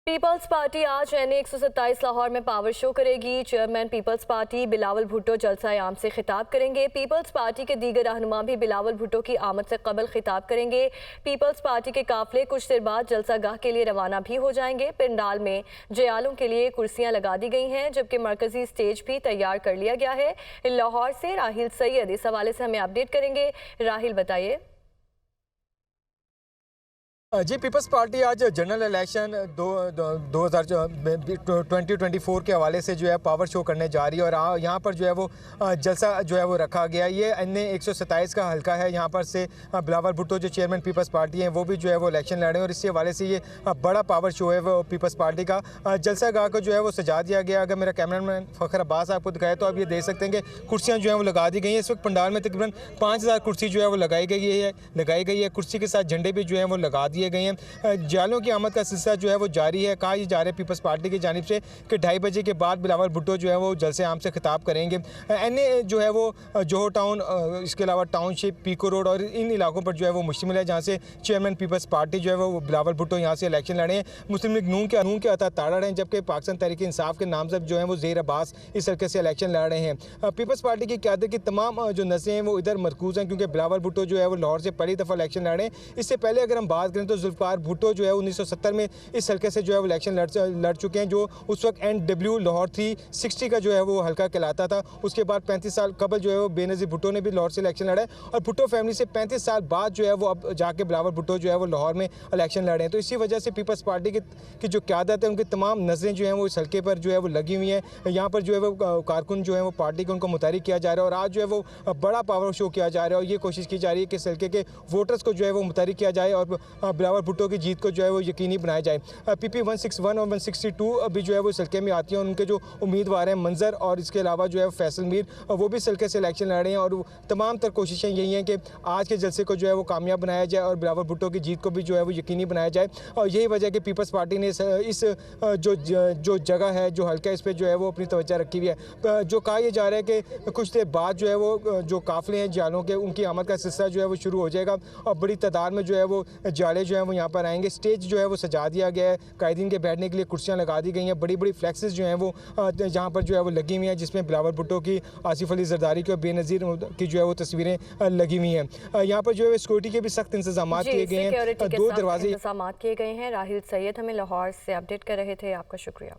Peoples Party आज NA 127 Lahore में power show करेगी। Chairman Peoples Party Bilawal Bhutto जलसा आम से खिताब करेंगे। पीपल्स पार्टी के दीगर रहनुमा भी बिलावल भुट्टो की आमद से कबल खिताब करेंगे। पीपल्स पार्टी के काफिले कुछ देर बाद जलसा गाह के लिए रवाना भी हो जाएंगे। पंडाल में जयालों के लिए कुर्सियां लगा दी गई हैं, जबकि मरकजी स्टेज भी तैयार कर लिया गया है। लाहौर से राहिल सैयद इस हवाले से हमें अपडेट करेंगे। राहिल बताइए। जी, पीपल्स पार्टी आज जनरल इलेक्शन 2024 के हवाले से जो है पावर शो करने जा रही है और यहाँ पर जो है वो जलसा जो है वो रखा गया। ये NA 127 का हल्का है। यहाँ पर से बिलावल भुट्टो जो चेयरमैन पीपल्स पार्टी हैं वो भी जो है वो इलेक्शन लड़ रहे हैं और इसी हवाले से ये बड़ा पावर शो है वो पीपल्स पार्टी का। जलसा गाह को जो है वो सजा दिया गया। अगर मेरा कैमरामैन फ़खर अब्बास आपको दिखाए तो आप ये देख सकते हैं कि कुर्सियाँ जो है वो लगा दी गई हैं। इस वक्त पंडाल में तकरीबन 5000 कुर्सी जो है वो लगाई गई है। कुर्सी के साथ झंडे भी जो है वो लगा दिए गए हैं। जालों की आमद का सिलसिला जो है वो जारी है। कहा जा रहा है पीपल्स पार्टी की जानिब से कि 2:30 बजे के बाद बिलावल भुट्टो जो है वो जलसे आम से खिताब करेंगे। NA जो है वो जोहर टाउन, इसके अलावा टाउनशिप, पीको रोड और इन इलाकों पर जो है वो मुश्तमिल है, जहाँ से चेयरमैन पीपल्स पार्टी जो है वो बिलावल भुट्टो यहाँ से इलेक्शन लड़े हैं। मुस्लिम लीग नून के अता ताड़ा रहे हैं, जबकि पाकिस्तान तहरीक इंसाफ के नामजद जो है वो ज़हीर अब्बास इस हल्के से इलेक्शन लड़ रहे हैं। पीपल्स पार्टी की क़यादत की तमाम जो नज़रें हैं वो इधर मरकूज़ हैं, क्योंकि बिलावल भुट्टो जो है वो लाहौर से पहली दफ़ा इलेक्शन लड़ रहे हैं। इससे पहले अगर हम बात करें तो जुल्फ़िकार भुट्टो जो है 1970 में इस हल्के से जो है वो इलेक्शन लड़ चुके हैं, जो उस वक्त NW लाहौर 360 का जो है वो हल्का कहलाता था। उसके बाद 35 साल कबल जो है वो बेनज़ीर भुट्टो ने भी लाहौर से इलेक्शन लड़ा है और भुट्टो फैमिली से 35 साल बाद जो है वो अब जाके बिलावल भुट्टो जो है वो लाहौर में इलेक्शन लड़ रहे हैं। तो इसी वजह से पीपल्स पार्टी की जो क़यादत है उनकी तमाम नज़रें जो हैं वो इस हल्के पर जो है वो लगी हुई हैं। यहाँ पर जो है वो कारकुन जो है वो पार्टी को उनको मुतारिक किया जा रहा है और आज जो है वो बड़ा पावर शो किया जा रहा है और ये कोशिश की जा रही है कि इस हल्के के वोटर्स को जो है वो मुतारिक किया जाए और बिलावल भुट्टो की जीत को जो है वो यकीनी बनाया जाए। PP 161 और 162 अभी जो है वो इस हल्के में आती हैं। उनके जो उम्मीदवार हैं मंजर और इसके अलावा जो है फैसल मीर, वो भी इस हल्के से इलेक्शन लड़ रहे हैं और तमाम तर कोशिशें यही हैं कि आज के जलसे को जो है वो कामयाब बनाया जाए और बिलावल भुट्टो की जीत को भी जो है वो यकीनी बनाया जाए। और यही वजह कि पीपल्स पार्टी ने इस जो जगह है, जो हल्का है, इस पर जो है वो अपनी तवज्जो रखी हुई है। जो कहा यह जा रहा है कि कुछ देर बाद जो है वो जो काफिले हैं जालों के, उनकी आमद का सिलसिला जो है वो शुरू हो जाएगा और बड़ी तादाद में जो है वो जाले जो है वो यहाँ पर आएंगे। स्टेज जो है वो सजा दिया गया है, कायदीन के बैठने के लिए कुर्सियां लगा दी गई हैं। बड़ी बड़ी फ्लैक्सेस जो हैं वो जहाँ पर जो है वो लगी हुई हैं, जिसमें बिलावल भुट्टो की, आसिफ अली जरदारी की और बेनज़ीर की जो है वो तस्वीरें लगी हुई हैं। यहाँ पर जो है सिक्योरिटी के भी सख्त इंतजाम किए गए हैं। 2 दरवाजे इंतजाम किए गए हैं। राहिल सैयद हमें लाहौर से अपडेट कर रहे थे। आपका शुक्रिया।